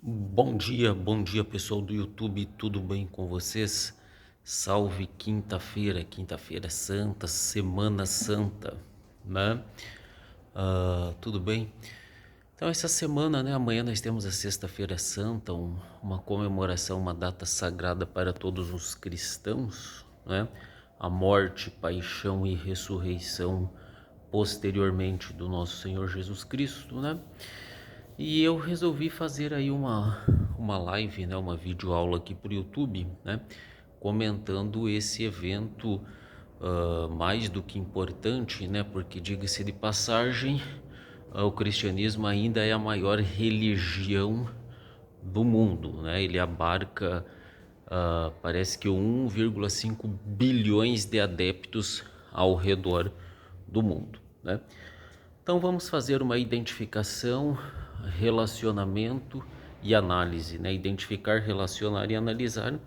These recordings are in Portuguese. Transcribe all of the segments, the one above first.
Bom dia pessoal do YouTube, tudo bem com vocês? Salve quinta-feira santa, semana santa, né? Tudo bem? Então essa semana, né, amanhã nós temos a sexta-feira santa, uma comemoração, uma data sagrada para todos os cristãos, né? A morte, paixão e ressurreição posteriormente do nosso Senhor Jesus Cristo, né? E eu resolvi fazer aí uma live, né, uma videoaula aqui para o YouTube, né, comentando esse evento mais do que importante, né, porque diga-se de passagem, o cristianismo ainda é a maior religião do mundo, né, ele abarca, parece que 1,5 bilhões de adeptos ao redor do mundo, né. Então vamos fazer uma identificação, relacionamento e análise, né? Identificar, relacionar e analisar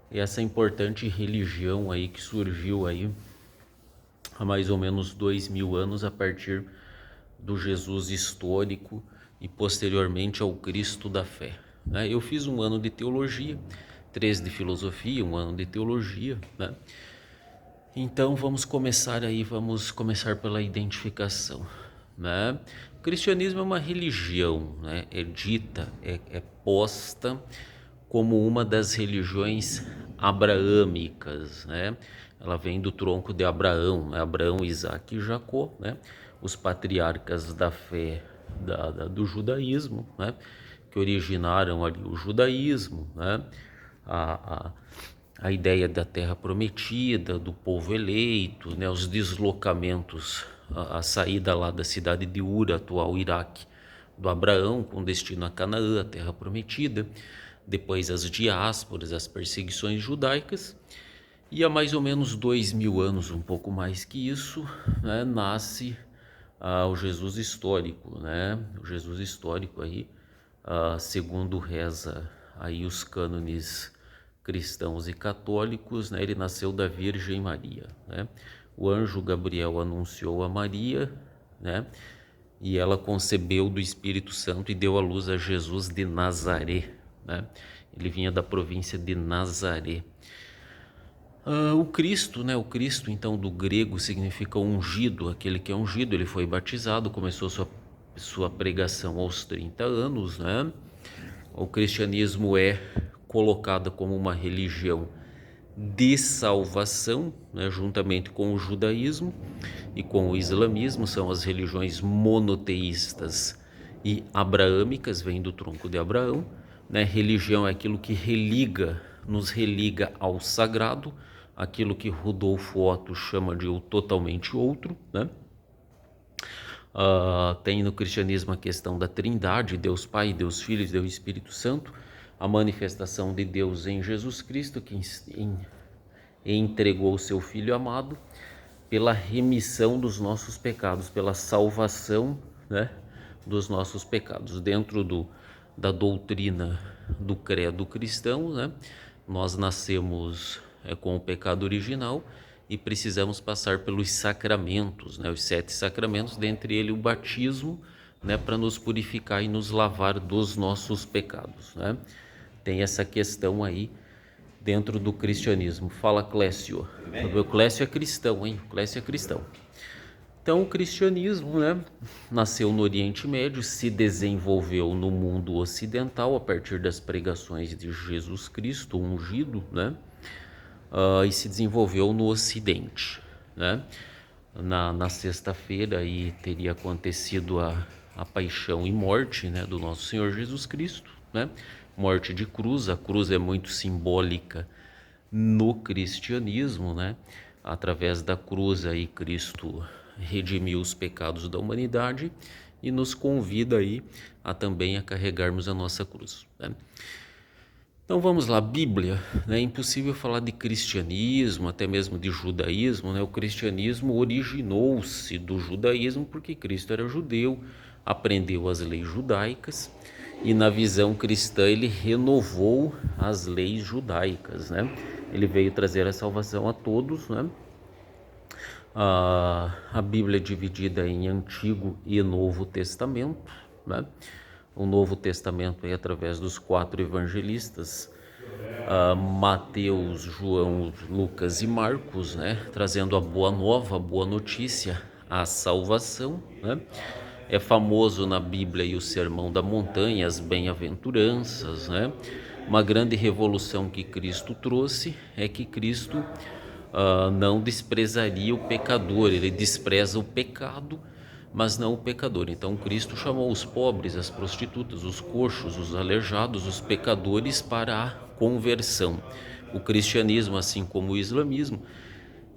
essa importante religião aí que surgiu aí há mais ou menos 2000 anos a partir do Jesus histórico e posteriormente ao Cristo da fé, né? Eu fiz um ano de teologia, 3 de filosofia, um ano de teologia, né? Então vamos começar pela identificação, né? O cristianismo é uma religião, né? É posta como uma das religiões abraâmicas, né? Ela vem do tronco de Abraão, né? Abraão, Isaac e Jacó, né? Os patriarcas da fé do judaísmo, né? Que originaram ali o judaísmo, né? A, a, a ideia da terra prometida, do povo eleito, né, os deslocamentos, a saída lá da cidade de Ur, atual Iraque, do Abraão com destino a Canaã, a terra prometida, depois as diásporas, as perseguições judaicas, e há mais ou menos 2000 anos, um pouco mais que isso, né, nasce o Jesus histórico, né, o Jesus histórico aí, segundo reza aí os cânones cristãos e católicos, né, ele nasceu da Virgem Maria, né? O anjo Gabriel anunciou a Maria, né? E ela concebeu do Espírito Santo e deu à luz a Jesus de Nazaré, né? Ele vinha da província de Nazaré. O Cristo, né? O Cristo, então, do grego significa ungido, aquele que é ungido. Ele foi batizado, começou sua pregação aos 30 anos, né? O cristianismo é colocado como uma religião de salvação, né, juntamente com o judaísmo e com o islamismo, são as religiões monoteístas e abraâmicas, vem do tronco de Abraão, né? Religião é aquilo que nos religa ao sagrado, aquilo que Rudolfo Otto chama de o totalmente outro, né? Tem no cristianismo a questão da Trindade, Deus Pai, Deus Filho e Deus Espírito Santo, a manifestação de Deus em Jesus Cristo, que entregou o seu Filho amado pela remissão dos nossos pecados, pela salvação, né, dos nossos pecados. Dentro da doutrina do credo cristão, né, nós nascemos com o pecado original e precisamos passar pelos sacramentos, né, os 7 sacramentos, dentre eles o batismo, né, para nos purificar e nos lavar dos nossos pecados, né? Tem essa questão aí dentro do cristianismo. Fala, Clécio. O Clécio é cristão, hein? O Clécio é cristão. Então, o cristianismo, né, nasceu no Oriente Médio, se desenvolveu no mundo ocidental a partir das pregações de Jesus Cristo, ungido, né, e se desenvolveu no Ocidente, né. Na sexta-feira aí teria acontecido a paixão e morte, né, do nosso Senhor Jesus Cristo, né, morte de cruz. A cruz é muito simbólica no cristianismo, né? Através da cruz aí Cristo redimiu os pecados da humanidade e nos convida aí a também a carregarmos a nossa cruz, né? Então vamos lá, Bíblia, né? É impossível falar de cristianismo, até mesmo de judaísmo, né? O cristianismo originou-se do judaísmo porque Cristo era judeu, aprendeu as leis judaicas e na visão cristã ele renovou as leis judaicas, né? Ele veio trazer a salvação a todos, né? A Bíblia é dividida em Antigo e Novo Testamento, né? o Novo Testamento aí através dos 4 evangelistas, Mateus, João, Lucas e Marcos, né, trazendo a boa nova, a boa notícia, a salvação, né? É famoso na Bíblia aí o Sermão da Montanha, as bem-aventuranças, né? Uma grande revolução que Cristo trouxe é que Cristo não desprezaria o pecador, ele despreza o pecado, mas não o pecador. Então Cristo chamou os pobres, as prostitutas, os coxos, os aleijados, os pecadores para a conversão. O cristianismo, assim como o islamismo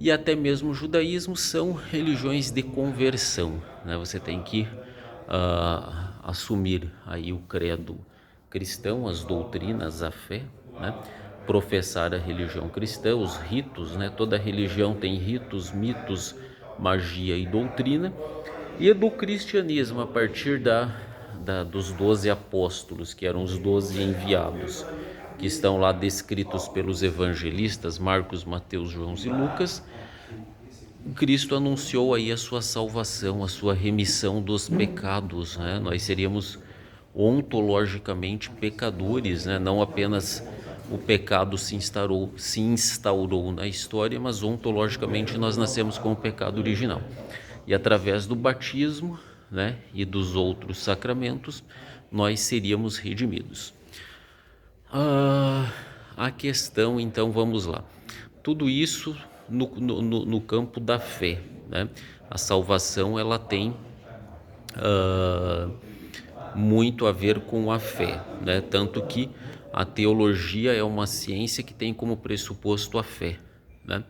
e até mesmo o judaísmo, são religiões de conversão, né? Você tem que assumir aí o credo cristão, as doutrinas, a fé, né? Professar a religião cristã, os ritos, né? Toda religião tem ritos, mitos, magia e doutrina. E do cristianismo, a partir dos 12 apóstolos, que eram os 12 enviados, que estão lá descritos pelos evangelistas Marcos, Mateus, João e Lucas, Cristo anunciou aí a sua salvação, a sua remissão dos pecados, né? Nós seríamos ontologicamente pecadores, né? Não apenas o pecado se instaurou na história, mas ontologicamente nós nascemos com o pecado original. E através do batismo, né, e dos outros sacramentos, nós seríamos redimidos. A questão, então, vamos lá. Tudo isso no campo da fé, né? A salvação, ela tem muito a ver com a fé, né? Tanto que a teologia é uma ciência que tem como pressuposto a fé, né?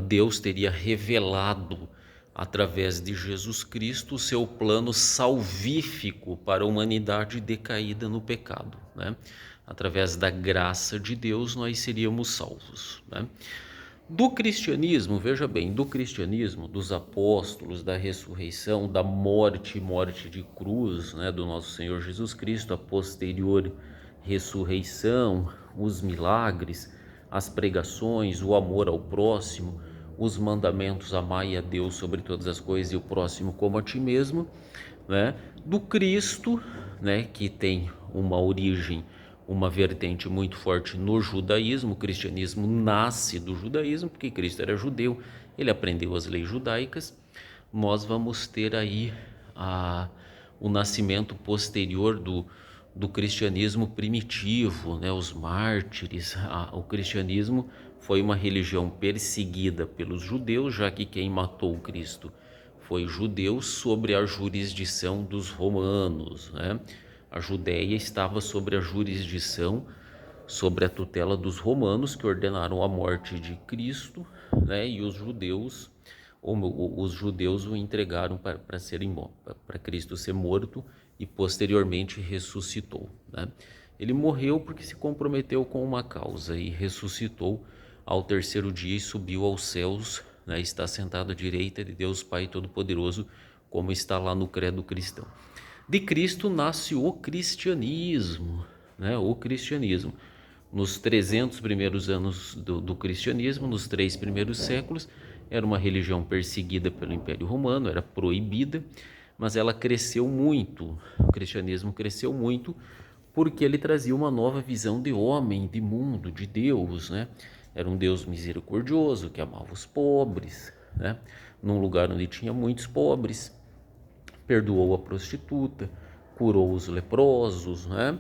Deus teria revelado através de Jesus Cristo o seu plano salvífico para a humanidade decaída no pecado, né? Através da graça de Deus nós seríamos salvos, né? Do cristianismo, veja bem, do cristianismo, dos apóstolos, da ressurreição, da morte de cruz, né, do nosso Senhor Jesus Cristo, a posterior ressurreição, os milagres, as pregações, o amor ao próximo, os mandamentos, amai a Deus sobre todas as coisas e o próximo como a ti mesmo, né? Do Cristo, né, que tem uma origem, uma vertente muito forte no judaísmo. O cristianismo nasce do judaísmo, porque Cristo era judeu, ele aprendeu as leis judaicas. Nós vamos ter aí o nascimento posterior do cristianismo primitivo, né? Os mártires. O cristianismo foi uma religião perseguida pelos judeus, já que quem matou o Cristo foi judeu sob a jurisdição dos romanos, né? A Judéia estava sobre a jurisdição, sobre a tutela dos romanos, que ordenaram a morte de Cristo, né? E os judeus o entregaram para Cristo ser morto e posteriormente ressuscitou, né? Ele morreu porque se comprometeu com uma causa e ressuscitou ao terceiro dia e subiu aos céus, né? Está sentado à direita de Deus Pai Todo-Poderoso, como está lá no credo cristão. De Cristo nasce o cristianismo, né? O cristianismo. Nos 300 primeiros anos do cristianismo, nos 3 primeiros séculos, era uma religião perseguida pelo Império Romano, era proibida, mas ela cresceu muito. O cristianismo cresceu muito porque ele trazia uma nova visão de homem, de mundo, de Deus, né? Era um Deus misericordioso que amava os pobres, né? Num lugar onde tinha muitos pobres, perdoou a prostituta, curou os leprosos, né?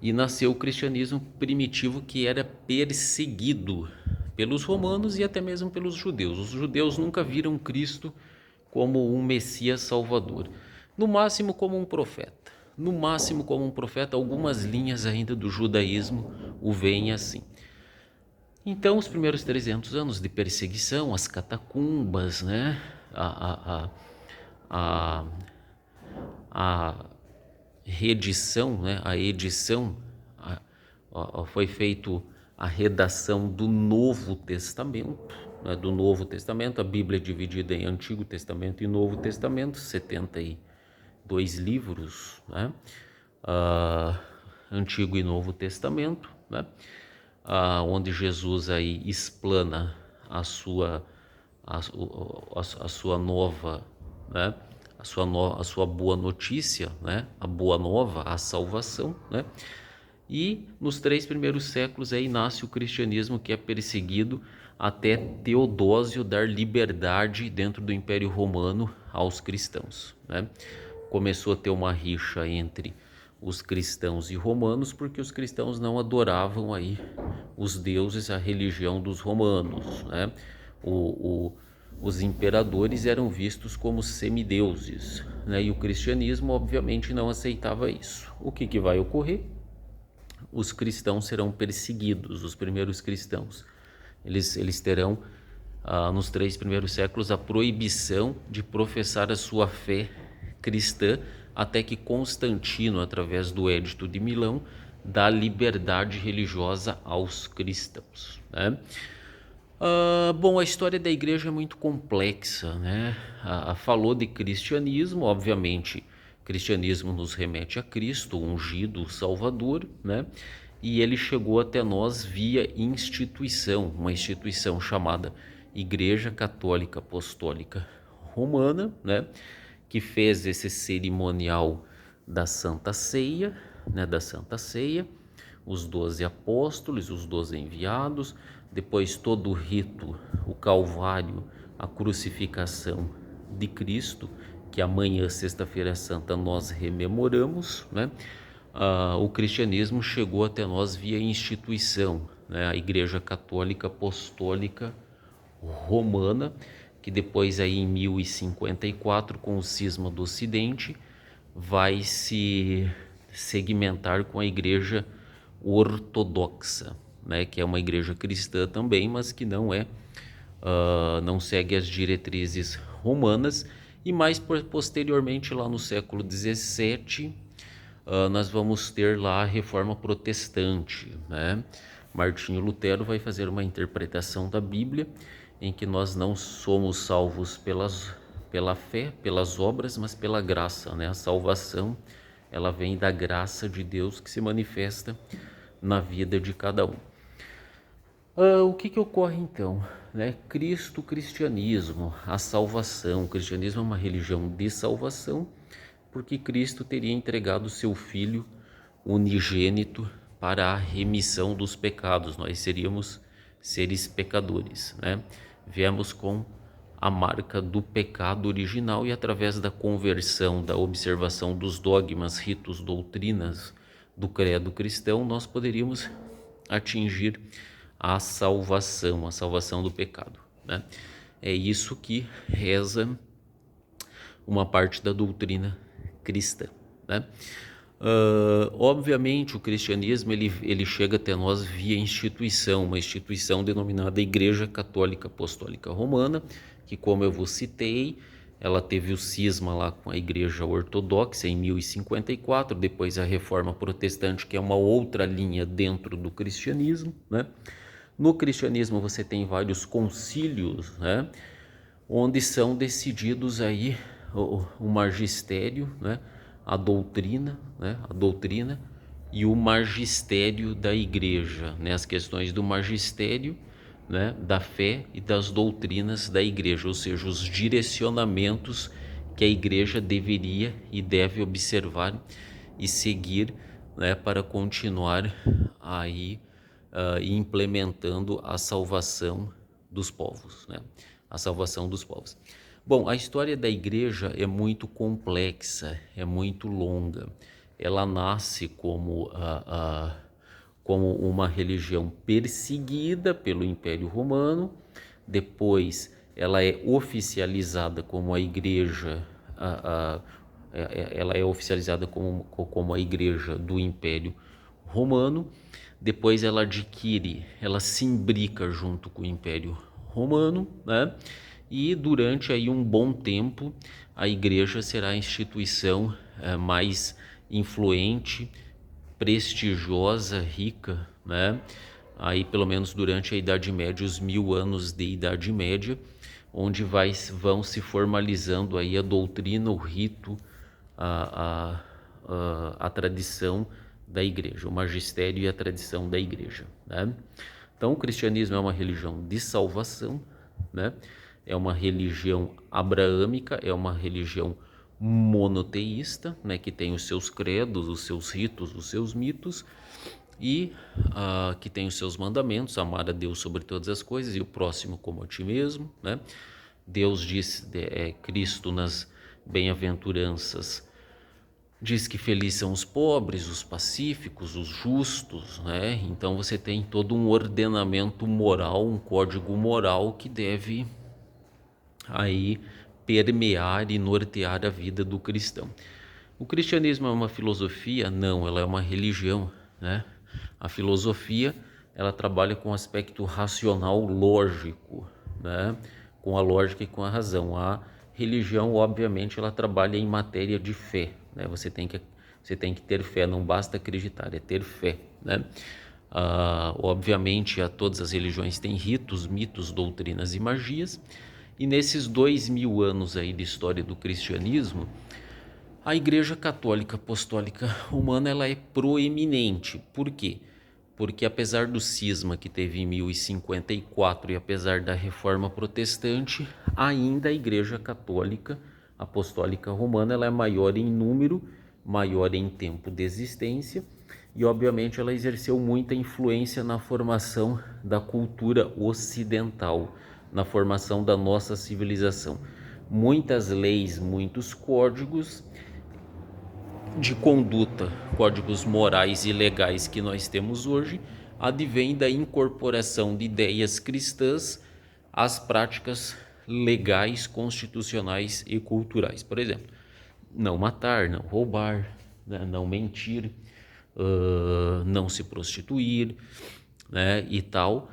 E nasceu o cristianismo primitivo, que era perseguido pelos romanos e até mesmo pelos judeus. Os judeus nunca viram Cristo como um Messias Salvador, no máximo como um profeta. No máximo como um profeta, algumas linhas ainda do judaísmo o veem assim. Então, os primeiros 300 anos de perseguição, as catacumbas, né? A reedição, né? A edição, foi feito a redação do Novo Testamento, né? Do Novo Testamento. A Bíblia é dividida em Antigo Testamento e Novo Testamento, 72 livros, né? Antigo e Novo Testamento, né? Onde Jesus aí explana a sua nova, né? a sua boa notícia, né? A boa nova, a salvação, né? E nos 3 primeiros séculos aí nasce o cristianismo, que é perseguido até Teodósio dar liberdade dentro do Império Romano aos cristãos, né? Começou a ter uma rixa entre os cristãos e romanos, porque os cristãos não adoravam aí os deuses, a religião dos romanos, né? Os imperadores eram vistos como semideuses, né? E o cristianismo obviamente não aceitava isso. O que vai ocorrer? Os cristãos serão perseguidos, os primeiros cristãos. Eles terão, nos 3 primeiros séculos, a proibição de professar a sua fé cristã, até que Constantino, através do Édito de Milão, dá liberdade religiosa aos cristãos, né? Bom, a história da igreja é muito complexa, né? Falou de cristianismo, obviamente, cristianismo nos remete a Cristo, ungido, o Salvador, né? E ele chegou até nós via instituição, uma instituição chamada Igreja Católica Apostólica Romana, né? Que fez esse cerimonial da Santa Ceia, né? Da Santa Ceia, os 12 apóstolos, os 12 enviados, depois todo o rito, o Calvário, a crucificação de Cristo, que amanhã, Sexta-feira Santa, nós rememoramos, né? O cristianismo chegou até nós via instituição, né? A Igreja Católica Apostólica Romana, que depois aí em 1054, com o cisma do Ocidente, vai se segmentar com a Igreja Ortodoxa, né? Que é uma igreja cristã também, mas que não segue as diretrizes romanas. E mais posteriormente, lá no século XVII, nós vamos ter lá a Reforma Protestante, né? Martinho Lutero vai fazer uma interpretação da Bíblia em que nós não somos salvos pela fé, pelas obras, mas pela graça, né? A salvação, ela vem da graça de Deus que se manifesta na vida de cada um. O que ocorre então, né? Cristo, cristianismo, a salvação. O cristianismo é uma religião de salvação, porque Cristo teria entregado seu Filho unigênito para a remissão dos pecados. Nós seríamos seres pecadores, né? Viemos com a marca do pecado original, e através da conversão, da observação dos dogmas, ritos, doutrinas do credo cristão, nós poderíamos atingir a salvação do pecado, né? É isso que reza uma parte da doutrina cristã, né? Obviamente o cristianismo ele chega até nós via instituição, uma instituição denominada Igreja Católica Apostólica Romana, que, como eu vos citei, ela teve o cisma lá com a Igreja Ortodoxa em 1054, depois a Reforma Protestante, que é uma outra linha dentro do cristianismo, né? No cristianismo você tem vários concílios, né? Onde são decididos aí o magistério, né? A doutrina, né? A doutrina e o magistério da igreja, né? As questões do magistério, né? Da fé e das doutrinas da igreja, ou seja, os direcionamentos que a igreja deveria e deve observar e seguir, né? Para continuar aí implementando a salvação dos povos, né? A salvação dos povos. Bom, a história da igreja é muito complexa, é muito longa. Ela nasce como uma religião perseguida pelo Império Romano. Depois ela é oficializada como a igreja, ela é oficializada como a igreja do Império Romano. Depois ela se imbrica junto com o Império Romano, né? E durante aí um bom tempo a igreja será a instituição mais influente, prestigiosa, rica, né? Aí pelo menos durante a Idade Média, os 1000 anos de Idade Média, onde vão se formalizando aí a doutrina, o rito, a tradição da igreja, o magistério e a tradição da igreja, né? Então o cristianismo é uma religião de salvação, né? É uma religião abraâmica, é uma religião monoteísta, né, que tem os seus credos, os seus ritos, os seus mitos, e que tem os seus mandamentos: amar a Deus sobre todas as coisas e o próximo como a ti mesmo, né? Deus diz, Cristo nas bem-aventuranças, diz que felizes são os pobres, os pacíficos, os justos, né? Então você tem todo um ordenamento moral, um código moral que deve aí permear e nortear a vida do cristão. O cristianismo é uma filosofia? Não, ela é uma religião, né? A filosofia, ela trabalha com o aspecto racional lógico, né? Com a lógica e com a razão. A religião, obviamente, ela trabalha em matéria de fé, né? Você tem que ter fé, não basta acreditar, é ter fé, né? Obviamente, todas as religiões têm ritos, mitos, doutrinas e magias, e nesses 2000 anos aí de história do cristianismo, a Igreja Católica Apostólica Romana, ela é proeminente. Por quê? Porque apesar do cisma que teve em 1054 e apesar da Reforma Protestante, ainda a Igreja Católica Apostólica Romana, ela é maior em número, maior em tempo de existência, e obviamente ela exerceu muita influência na formação da cultura ocidental, na formação da nossa civilização. Muitas leis, muitos códigos de conduta, códigos morais e legais que nós temos hoje, advém da incorporação de ideias cristãs às práticas legais, constitucionais e culturais. Por exemplo, não matar, não roubar, né, não mentir, não se prostituir, né, e tal.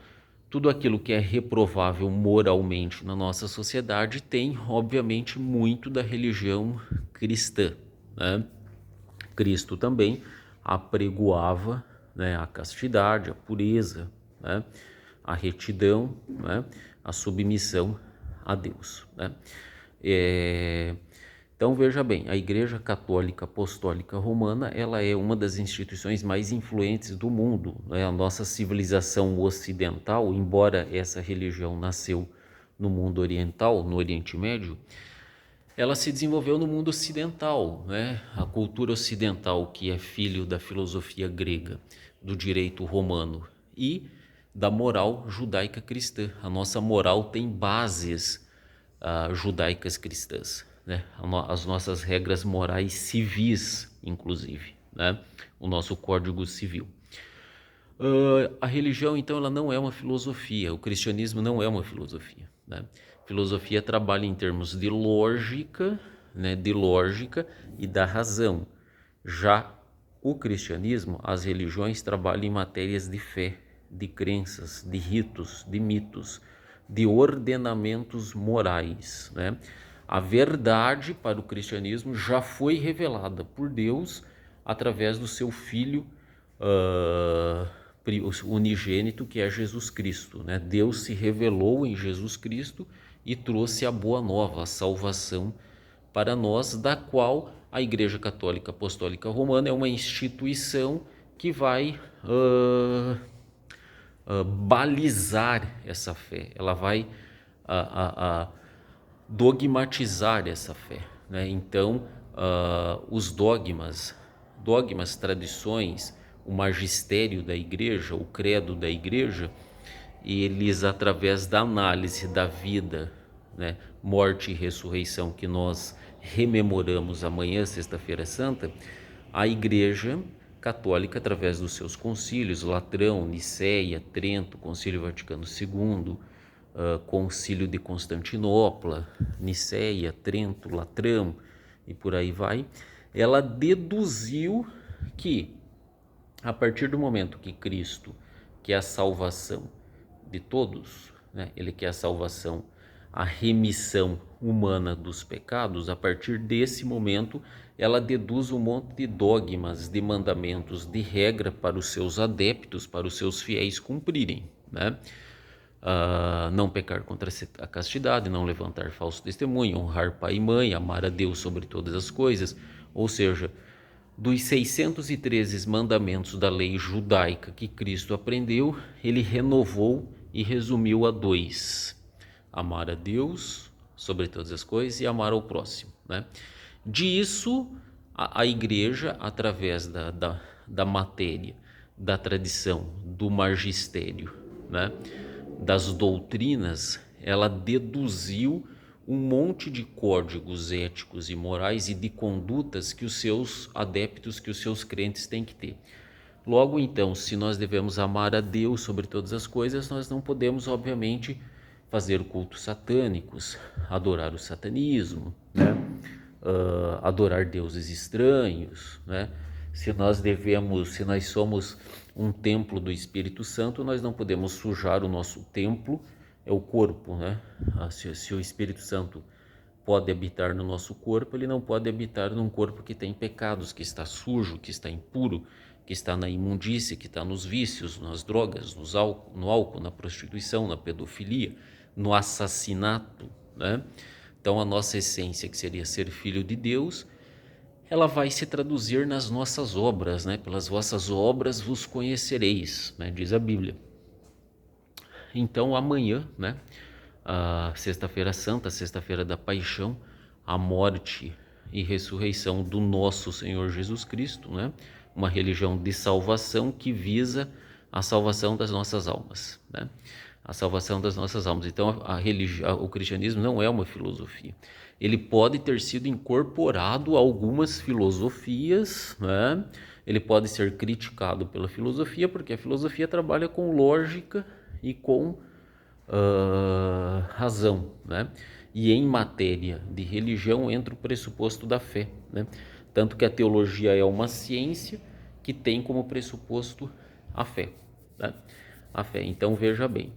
Tudo aquilo que é reprovável moralmente na nossa sociedade tem, obviamente, muito da religião cristã, né? Cristo também apregoava, né, a castidade, a pureza, né, a retidão, né, a submissão a Deus, né? Então veja bem, a Igreja Católica Apostólica Romana, ela é uma das instituições mais influentes do mundo, né? A nossa civilização ocidental, embora essa religião nasceu no mundo oriental, no Oriente Médio, ela se desenvolveu no mundo ocidental, né? A cultura ocidental, que é filho da filosofia grega, do direito romano e da moral judaica cristã. A nossa moral tem bases judaicas cristãs, né? As nossas regras morais civis, inclusive, né? O nosso Código Civil. A religião, então, ela não é uma filosofia. O cristianismo não é uma filosofia, né? Filosofia trabalha em termos de lógica, né? De lógica e da razão. Já o cristianismo, as religiões trabalham em matérias de fé, de crenças, de ritos, de mitos, de ordenamentos morais, né? A verdade para o cristianismo já foi revelada por Deus através do seu Filho unigênito, que é Jesus Cristo, né? Deus se revelou em Jesus Cristo e trouxe a boa nova, a salvação para nós, da qual a Igreja Católica Apostólica Romana é uma instituição que vai balizar essa fé, ela vai dogmatizar essa fé, né? Então, os dogmas, tradições, o magistério da igreja, o credo da igreja, eles, através da análise da vida, né, morte e ressurreição, que nós rememoramos amanhã, sexta-feira santa, a igreja católica, através dos seus concílios, Latrão, Niceia, Trento, Concílio Vaticano II, Concílio de Constantinopla, Niceia, Trento, Latrão e por aí vai, ela deduziu que, a partir do momento que Cristo quer a salvação de todos, né, ele quer a salvação, a remissão humana dos pecados, a partir desse momento ela deduz um monte de dogmas, de mandamentos, de regra para os seus adeptos, para os seus fiéis cumprirem, né? Não pecar contra a castidade, não levantar falso testemunho, honrar pai e mãe, amar a Deus sobre todas as coisas. Ou seja, dos 613 mandamentos da lei judaica que Cristo aprendeu, ele renovou e resumiu a 2: amar a Deus sobre todas as coisas e amar ao próximo, né? Disso, a igreja, através da matéria, da tradição, do magistério, né, das doutrinas, ela deduziu um monte de códigos éticos e morais e de condutas que os seus adeptos, que os seus crentes têm que ter. Logo então, se nós devemos amar a Deus sobre todas as coisas, nós não podemos, obviamente, fazer cultos satânicos, adorar o satanismo, né? Adorar deuses estranhos, né? Se nós somos um templo do Espírito Santo, nós não podemos sujar o nosso templo, é o corpo, né? Se o Espírito Santo pode habitar no nosso corpo, ele não pode habitar num corpo que tem pecados, que está sujo, que está impuro, que está na imundície, que está nos vícios, nas drogas, no álcool, na prostituição, na pedofilia, no assassinato, né? Então a nossa essência, que seria ser filho de Deus, ela vai se traduzir nas nossas obras, né? Pelas vossas obras vos conhecereis, né? Diz a Bíblia. Então amanhã, né? A sexta-feira santa, sexta-feira da paixão, a morte e ressurreição do nosso Senhor Jesus Cristo, né? Uma religião de salvação que visa a salvação das nossas almas, né? A salvação das nossas almas. Então o cristianismo não é uma filosofia. Ele pode ter sido incorporado a algumas filosofias, né? Ele pode ser criticado pela filosofia, porque a filosofia trabalha com lógica e com razão, né? E em matéria de religião entra o pressuposto da fé, né? Tanto que a teologia é uma ciência que tem como pressuposto a fé, né? A fé. Então veja bem,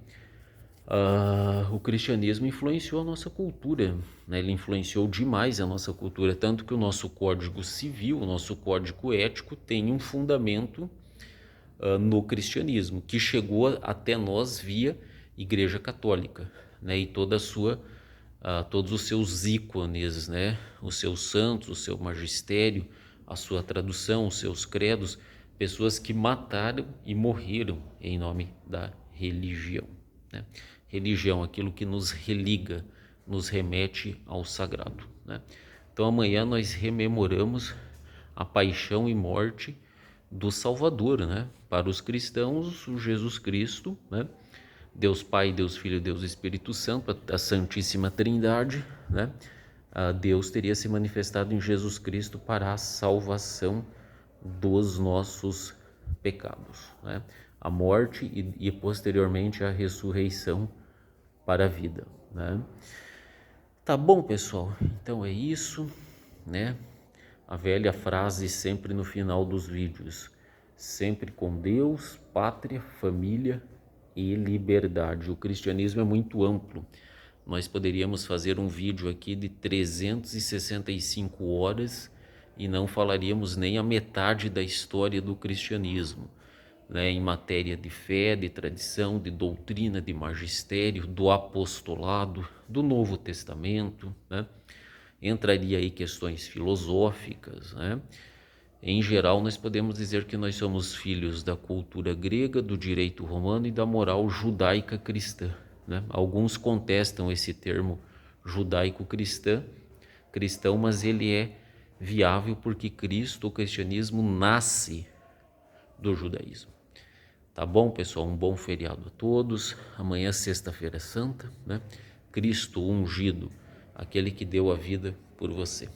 o cristianismo influenciou a nossa cultura, né? Ele influenciou demais a nossa cultura, tanto que o nosso código civil, o nosso código ético tem um fundamento no cristianismo, que chegou até nós via Igreja Católica, né? E todos os seus ícones, né? Os seus santos, o seu magistério, a sua tradução, os seus credos, pessoas que mataram e morreram em nome da religião, né? Religião, aquilo que nos religa, nos remete ao sagrado, né? Então amanhã nós rememoramos a paixão e morte do Salvador, né? Para os cristãos, o Jesus Cristo, né? Deus Pai, Deus Filho, Deus Espírito Santo, a Santíssima Trindade, né? Deus teria se manifestado em Jesus Cristo para a salvação dos nossos pecados, né? A morte e posteriormente a ressurreição para a vida, né? Tá bom, pessoal? Então é isso, né? A velha frase sempre no final dos vídeos: sempre com Deus, pátria, família e liberdade. O cristianismo é muito amplo. Nós poderíamos fazer um vídeo aqui de 365 horas e não falaríamos nem a metade da história do cristianismo, né? Em matéria de fé, de tradição, de doutrina, de magistério, do apostolado, do Novo Testamento, né? Entraria aí questões filosóficas, né? Em geral, nós podemos dizer que nós somos filhos da cultura grega, do direito romano e da moral judaica cristã, né? Alguns contestam esse termo cristão, mas ele é viável porque Cristo, o cristianismo, nasce do judaísmo. Tá bom, pessoal? Um bom feriado a todos. Amanhã, sexta-feira santa, né? Cristo ungido, aquele que deu a vida por você.